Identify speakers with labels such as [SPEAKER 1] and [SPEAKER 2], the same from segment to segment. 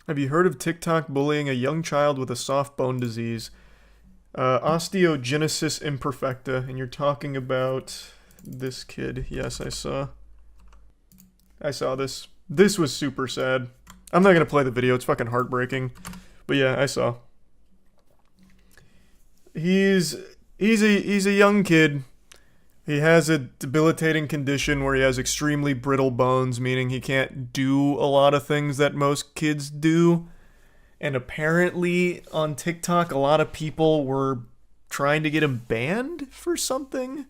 [SPEAKER 1] Have you heard of TikTok bullying a young child with a soft bone disease? Osteogenesis imperfecta, and you're talking about this kid. Yes, I saw. I saw this. This was super sad. I'm not gonna play the video, it's fucking heartbreaking. But yeah, I saw. He's a young kid. He has a debilitating condition where he has extremely brittle bones, meaning he can't do a lot of things that most kids do. And apparently on TikTok, a lot of people were trying to get him banned for something.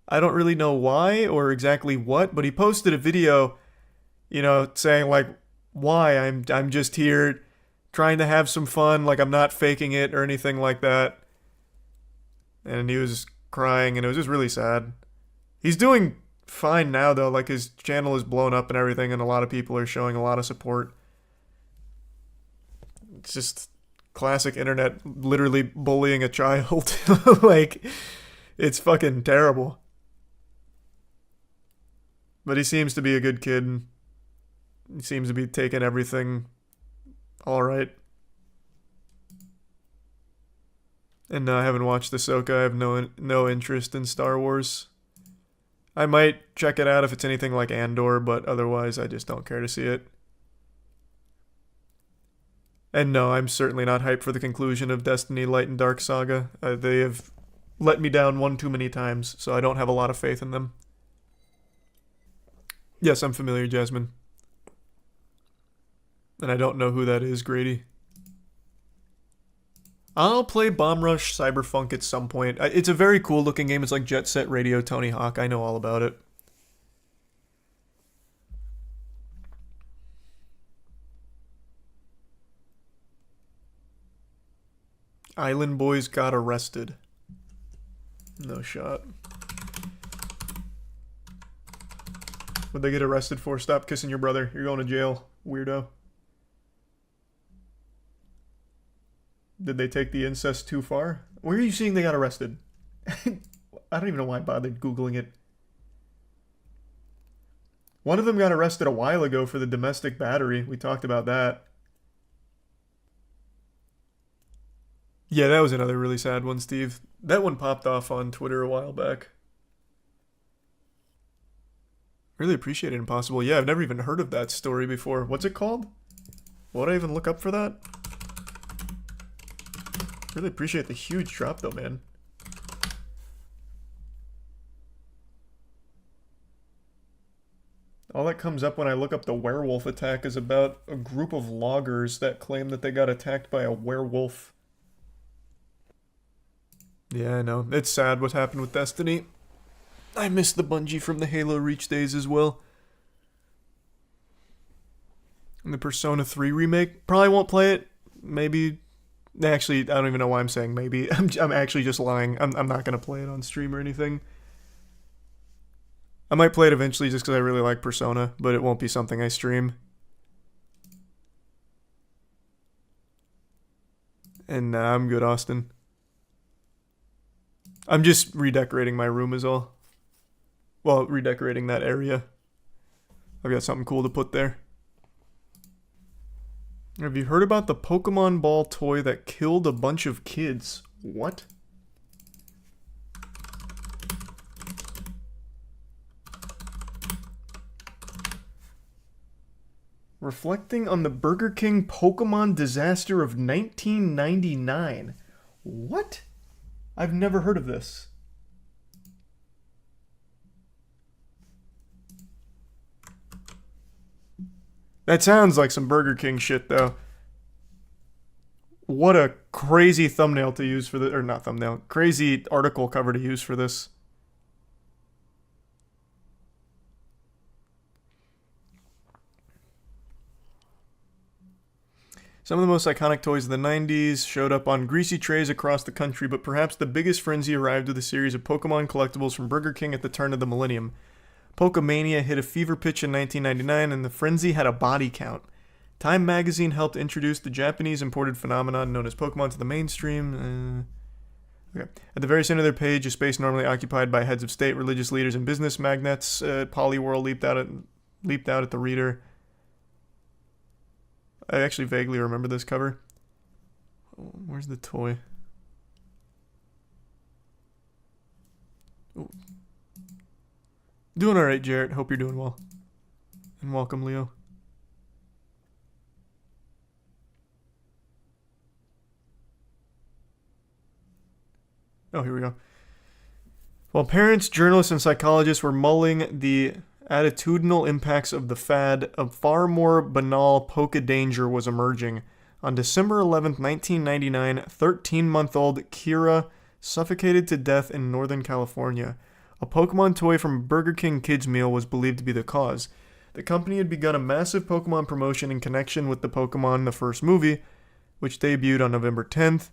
[SPEAKER 1] I don't really know why or exactly what, but he posted a video, saying like, why I'm just here trying to have some fun, like I'm not faking it or anything like that. And he was crying, and it was just really sad. He's doing fine now, though. Like, his channel is blown up and everything, and a lot of people are showing a lot of support. It's just classic internet literally bullying a child. Like, it's fucking terrible. But he seems to be a good kid. He seems to be taking everything all right. And I haven't watched Ahsoka. I have no interest in Star Wars. I might check it out if it's anything like Andor, but otherwise I just don't care to see it. And no, I'm certainly not hyped for the conclusion of Destiny Light and Dark Saga. They have let me down one too many times, so I don't have a lot of faith in them. Yes, I'm familiar, Jasmine. And I don't know who that is, Grady. I'll play Bomb Rush Cyberpunk at some point. It's a very cool looking game. It's like Jet Set Radio Tony Hawk. I know all about it. Island Boys got arrested. No shot. What'd they get arrested for? Stop kissing your brother. You're going to jail, weirdo. Did they take the incest too far? Where are you seeing they got arrested? I don't even know why I bothered Googling it. One of them got arrested a while ago for the domestic battery. We talked about that. Yeah, that was another really sad one, Steve. That one popped off on Twitter a while back. Really appreciate it, Impossible. Yeah, I've never even heard of that story before. What's it called? Would I even look up for that? Really appreciate the huge drop though, man. All that comes up when I look up the werewolf attack is about a group of loggers that claim that they got attacked by a werewolf. Yeah, I know. It's sad what happened with Destiny. I miss the Bungie from the Halo Reach days as well. And the Persona 3 remake. Probably won't play it. Maybe... Actually, I don't even know why I'm saying maybe. I'm actually just lying. I'm not going to play it on stream or anything. I might play it eventually just because I really like Persona, but it won't be something I stream. And I'm good, Austin. I'm just redecorating my room is all. Well, redecorating that area. I've got something cool to put there. Have you heard about the Pokemon Ball toy that killed a bunch of kids? What? Reflecting on the Burger King Pokemon disaster of 1999. What? I've never heard of this. That sounds like some Burger King shit, though. What a crazy thumbnail to use for the... Or not thumbnail. Crazy article cover to use for this. Some of the most iconic toys of the 90s showed up on greasy trays across the country, but perhaps the biggest frenzy arrived with a series of Pokemon collectibles from Burger King at the turn of the millennium. Pokemania hit a fever pitch in 1999, and the frenzy had a body count. Time magazine helped introduce the Japanese imported phenomenon known as Pokemon to the mainstream. Okay. At the very center of their page, a space normally occupied by heads of state, religious leaders, and business magnates, Polyworld leaped out at the reader. I actually vaguely remember this cover. Where's the toy? Ooh. Doing alright, Jarrett. Hope you're doing well. And welcome, Leo. Oh, here we go. While parents, journalists, and psychologists were mulling the attitudinal impacts of the fad, a far more banal polka danger was emerging. On December 11th, 1999, 13-month-old Kira suffocated to death in Northern California. A Pokemon toy from a Burger King kids meal was believed to be the cause. The company had begun a massive Pokemon promotion in connection with the Pokemon the First movie, which debuted on November 10th.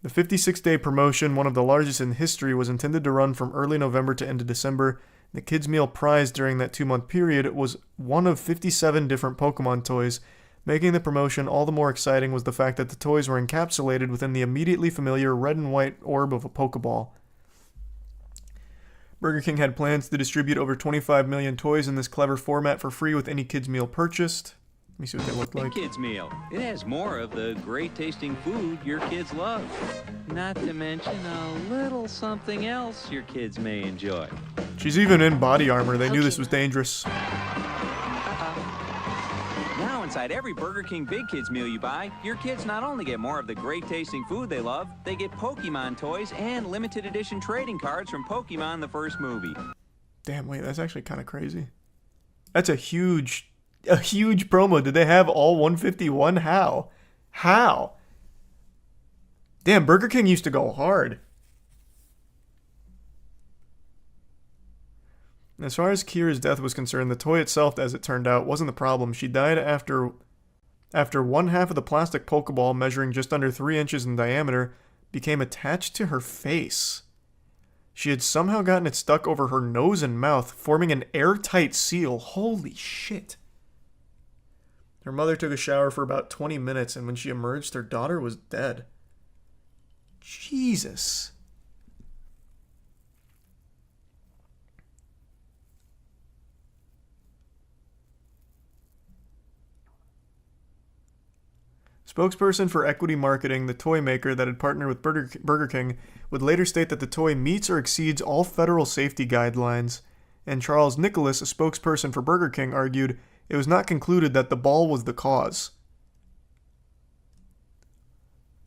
[SPEAKER 1] The 56-day promotion, one of the largest in history, was intended to run from early November to end of December. The kids' meal prize during that 2-month period was one of 57 different Pokemon toys. Making the promotion all the more exciting was the fact that the toys were encapsulated within the immediately familiar red and white orb of a Pokeball. Burger King had plans to distribute over 25 million toys in this clever format for free with any kids' meal purchased. Let me see what they look like.
[SPEAKER 2] The kids' meal. It has more of the great-tasting food your kids love. Not to mention a little something else your kids may enjoy.
[SPEAKER 1] She's even in body armor. They knew this was dangerous.
[SPEAKER 2] Now inside every Burger King Big Kids meal you buy, your kids not only get more of the great-tasting food they love, they get Pokemon toys and limited edition trading cards from Pokemon the First movie.
[SPEAKER 1] Damn, wait, that's actually kind of crazy. That's a huge promo. Did they have all 151? How? Damn, Burger King used to go hard. As far as Kira's death was concerned, the toy itself, as it turned out, wasn't the problem. She died after one half of the plastic Pokeball, measuring just under 3 inches in diameter, became attached to her face. She had somehow gotten it stuck over her nose and mouth, forming an airtight seal. Holy shit. Her mother took a shower for about 20 minutes, and when she emerged, her daughter was dead. Jesus. Spokesperson for Equity Marketing, the toy maker that had partnered with Burger King, would later state that the toy meets or exceeds all federal safety guidelines. And Charles Nicholas, a spokesperson for Burger King, argued it was not concluded that the ball was the cause.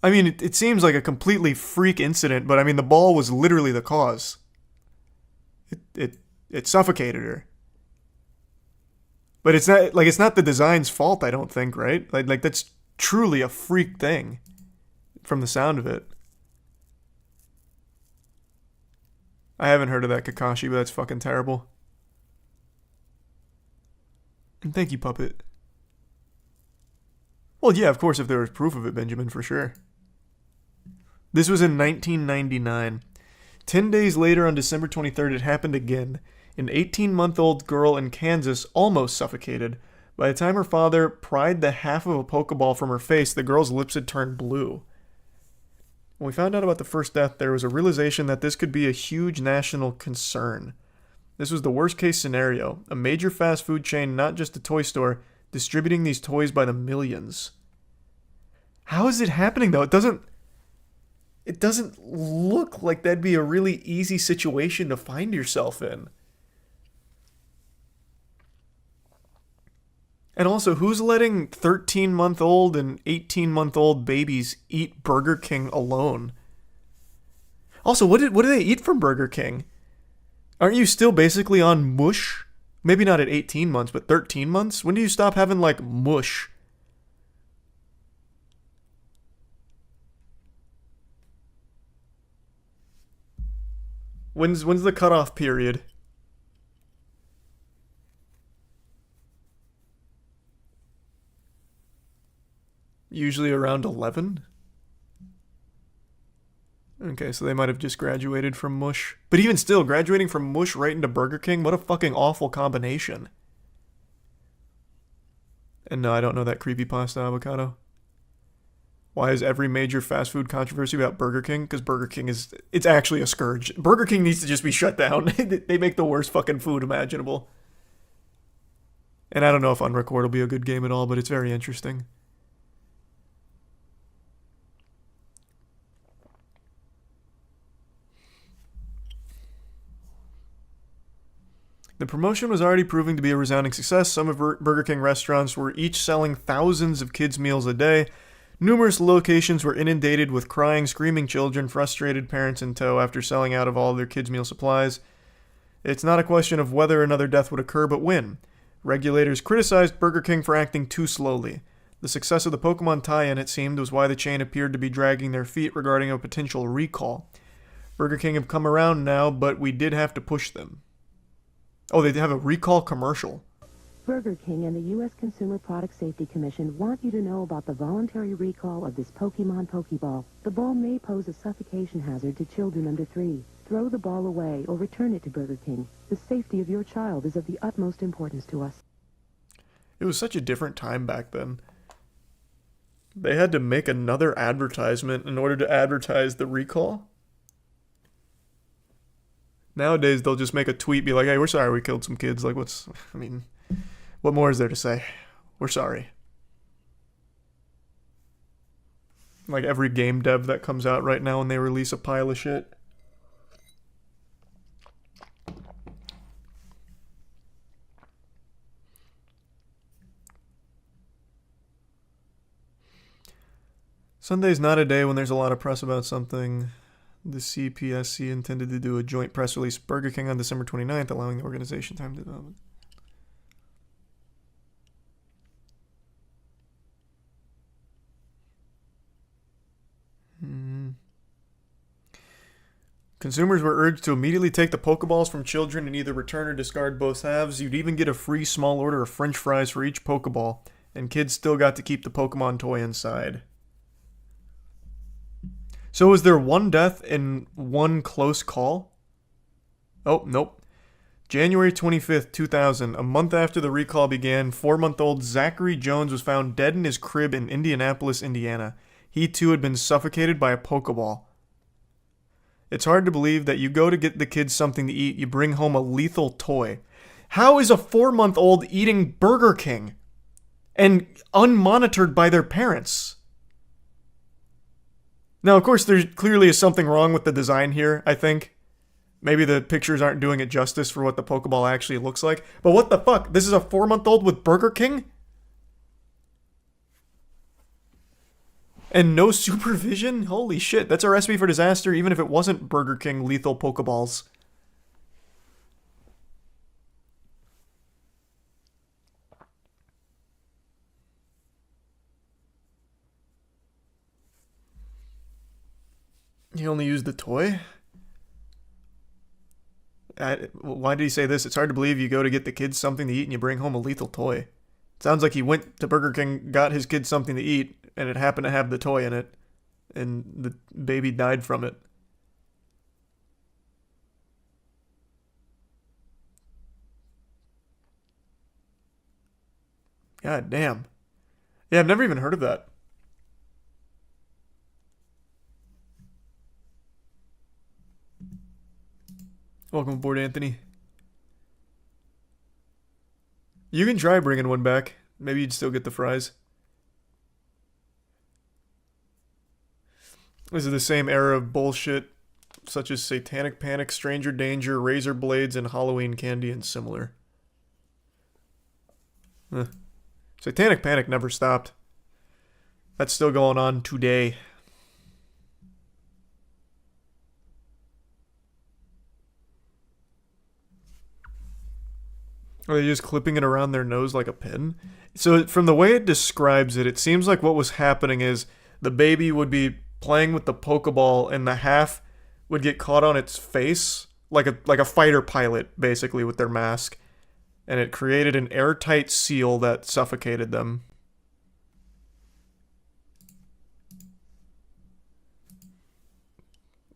[SPEAKER 1] I mean, it seems like a completely freak incident, but I mean, the ball was literally the cause. It suffocated her. But it's not the design's fault, I don't think, right? Like that's truly a freak thing from the sound of it. I haven't heard of that, Kakashi, but that's fucking terrible. And thank you, Puppet. Well, yeah, of course, if there was proof of it, Benjamin, for sure. This was in 1999. 10 days later, on December 23rd, it happened again. An 18-month-old girl in Kansas almost suffocated. By the time her father pried the half of a Pokeball from her face, the girl's lips had turned blue. When we found out about the first death, there was a realization that this could be a huge national concern. This was the worst-case scenario. A major fast food chain, not just a toy store, distributing these toys by the millions. How is it happening, though? It doesn't look like that'd be a really easy situation to find yourself in. And also, who's letting 13-month-old and 18-month-old babies eat Burger King alone? Also, what do they eat from Burger King? Aren't you still basically on mush? Maybe not at 18 months, but 13 months? When do you stop having, like, mush? When's the cutoff period? Usually around 11? Okay, so they might have just graduated from mush. But even still, graduating from mush right into Burger King, what a fucking awful combination. And no, I don't know that creepypasta avocado. Why is every major fast food controversy about Burger King? Because Burger King it's actually a scourge. Burger King needs to just be shut down. They make the worst fucking food imaginable. And I don't know if Unrecord will be a good game at all, but it's very interesting. The promotion was already proving to be a resounding success. Some of Burger King restaurants were each selling thousands of kids' meals a day. Numerous locations were inundated with crying, screaming children, frustrated parents in tow after selling out of all their kids' meal supplies. It's not a question of whether another death would occur, but when. Regulators criticized Burger King for acting too slowly. The success of the Pokemon tie-in, it seemed, was why the chain appeared to be dragging their feet regarding a potential recall. Burger King have come around now, but we did have to push them. Oh, they have a recall commercial.
[SPEAKER 3] Burger King and the U.S. Consumer Product Safety Commission want you to know about the voluntary recall of this Pokemon Pokeball. The ball may pose a suffocation hazard to children under 3. Throw the ball away or return it to Burger King. The safety of your child is of the utmost importance to us.
[SPEAKER 1] It was such a different time back then. They had to make another advertisement in order to advertise the recall. Nowadays, they'll just make a tweet, be like, hey, we're sorry we killed some kids. Like, what more is there to say? We're sorry. Like every game dev that comes out right now and they release a pile of shit. Sunday's not a day when there's a lot of press about something. The CPSC intended to do a joint press release with Burger King on December 29th, allowing the organization time to develop. Consumers were urged to immediately take the Pokeballs from children and either return or discard both halves. You'd even get a free small order of French fries for each Pokeball, and kids still got to keep the Pokemon toy inside. So was there one death and one close call? Oh, nope. January 25th, 2000, a month after the recall began, 4-month-old Zachary Jones was found dead in his crib in Indianapolis, Indiana. He too had been suffocated by a Pokeball. It's hard to believe that you go to get the kids something to eat, you bring home a lethal toy. How is a 4-month-old eating Burger King? And unmonitored by their parents? Now, of course, there clearly is something wrong with the design here, I think. Maybe the pictures aren't doing it justice for what the Pokeball actually looks like. But what the fuck? This is a 4-month-old with Burger King? And no supervision? Holy shit, that's a recipe for disaster even if it wasn't Burger King lethal Pokeballs. He only used the toy? Why did he say this? It's hard to believe you go to get the kids something to eat and you bring home a lethal toy. It sounds like he went to Burger King, got his kids something to eat, and it happened to have the toy in it, and the baby died from it. God damn. Yeah, I've never even heard of that. Welcome aboard, Anthony. You can try bringing one back. Maybe you'd still get the fries. This is the same era of bullshit, such as Satanic Panic, Stranger Danger, Razor Blades, and Halloween Candy, and similar. Satanic Panic never stopped. That's still going on today. Are they just clipping it around their nose like a pin? So from the way it describes it, it seems like what was happening is the baby would be playing with the Pokeball and the half would get caught on its face, like a fighter pilot, basically, with their mask. And it created an airtight seal that suffocated them.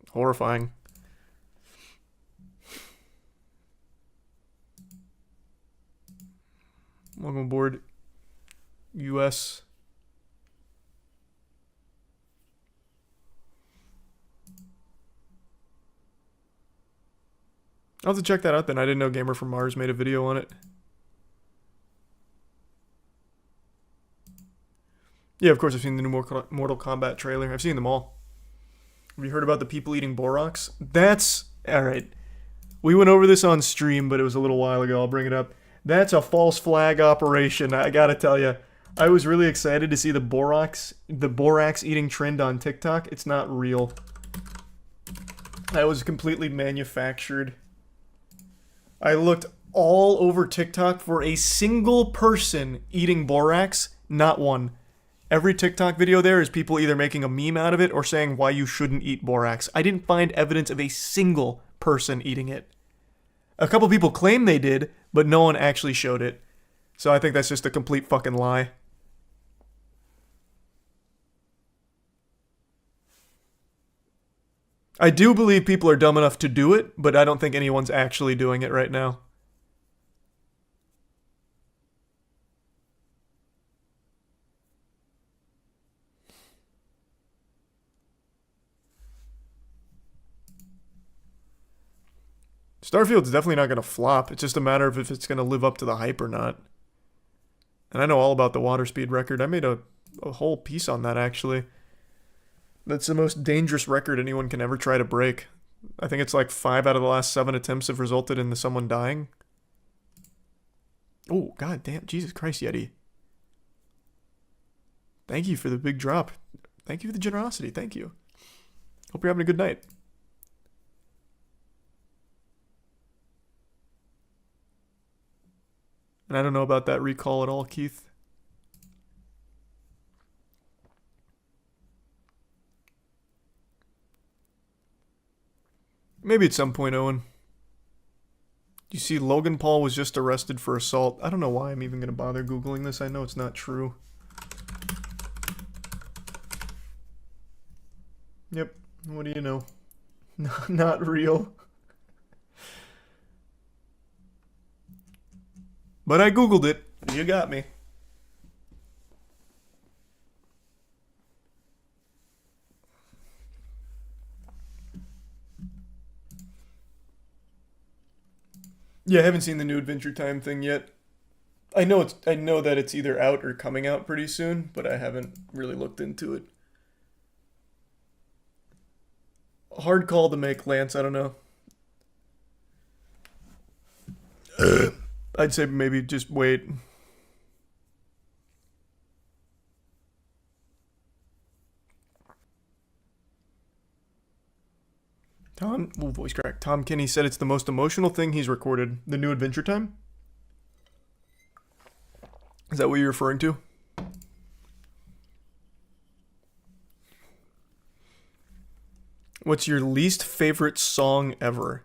[SPEAKER 1] Horrifying. Welcome aboard, US. I'll have to check that out then. I didn't know Gamer from Mars made a video on it. Yeah, of course I've seen the new Mortal Kombat trailer. I've seen them all. Have you heard about the people eating Borox? That's... Alright. We went over this on stream, but it was a little while ago. I'll bring it up. That's a false flag operation, I gotta tell you. I was really excited to see the borax eating trend on TikTok. It's not real. That was completely manufactured. I looked all over TikTok for a single person eating borax. Not one. Every TikTok video there is people either making a meme out of it or saying why you shouldn't eat borax. I didn't find evidence of a single person eating it. A couple people claim they did, but no one actually showed it. So I think that's just a complete fucking lie. I do believe people are dumb enough to do it, but I don't think anyone's actually doing it right now. Starfield's definitely not going to flop. It's just a matter of if it's going to live up to the hype or not. And I know all about the water speed record. I made a whole piece on that, actually. That's the most dangerous record anyone can ever try to break. I think it's like 5 out of the last 7 attempts have resulted in someone dying. Oh, god damn. Jesus Christ, Yeti. Thank you for the big drop. Thank you for the generosity. Thank you. Hope you're having a good night. And I don't know about that recall at all, Keith. Maybe at some point, Owen. You see, Logan Paul was just arrested for assault. I don't know why I'm even going to bother Googling this. I know it's not true. Yep. What do you know? Not real. But I Googled it. You got me. Yeah, I haven't seen the new Adventure Time thing yet. I know that it's either out or coming out pretty soon, but I haven't really looked into it. A hard call to make, Lance. I don't know. I'd say maybe just wait. Voice crack. Tom Kinney said it's the most emotional thing he's recorded. The new Adventure Time? Is that what you're referring to? What's your least favorite song ever?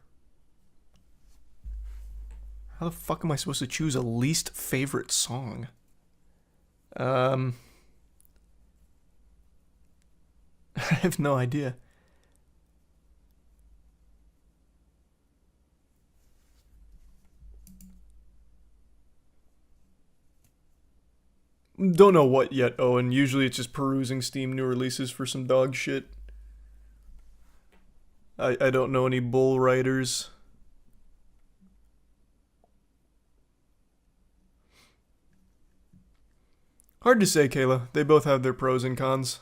[SPEAKER 1] How the fuck am I supposed to choose a least favorite song? I have no idea. Don't know what yet, Owen. Usually it's just perusing Steam new releases for some dog shit. I don't know any bull riders. Hard to say, Kayla. They both have their pros and cons.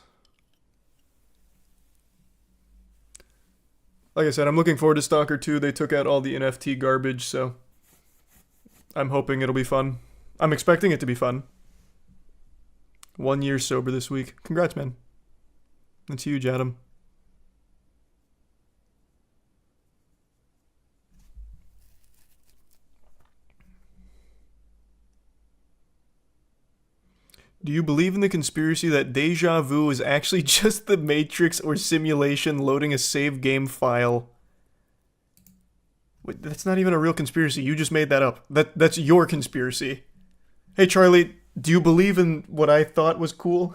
[SPEAKER 1] Like I said, I'm looking forward to Stalker 2. They took out all the NFT garbage, so I'm hoping it'll be fun. I'm expecting it to be fun. 1 year sober this week. Congrats, man. That's huge, Adam. Do you believe in the conspiracy that deja vu is actually just the Matrix or simulation loading a save game file? Wait, that's not even a real conspiracy. You just made that up. That's your conspiracy. Hey, Charlie, do you believe in what I thought was cool?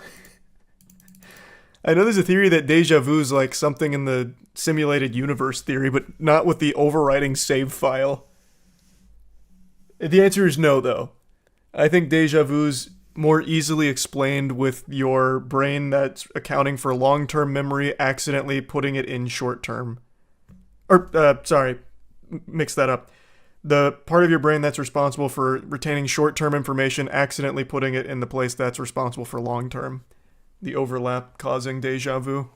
[SPEAKER 1] I know there's a theory that deja vu is like something in the simulated universe theory, but not with the overriding save file. The answer is no, though. I think deja vu's more easily explained with your brain that's accounting for long-term memory accidentally putting it in short-term. Mix that up. The part of your brain that's responsible for retaining short-term information accidentally putting it in the place that's responsible for long-term. The overlap causing deja vu.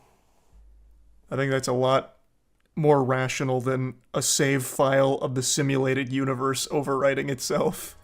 [SPEAKER 1] I think that's a lot more rational than a save file of the simulated universe overwriting itself.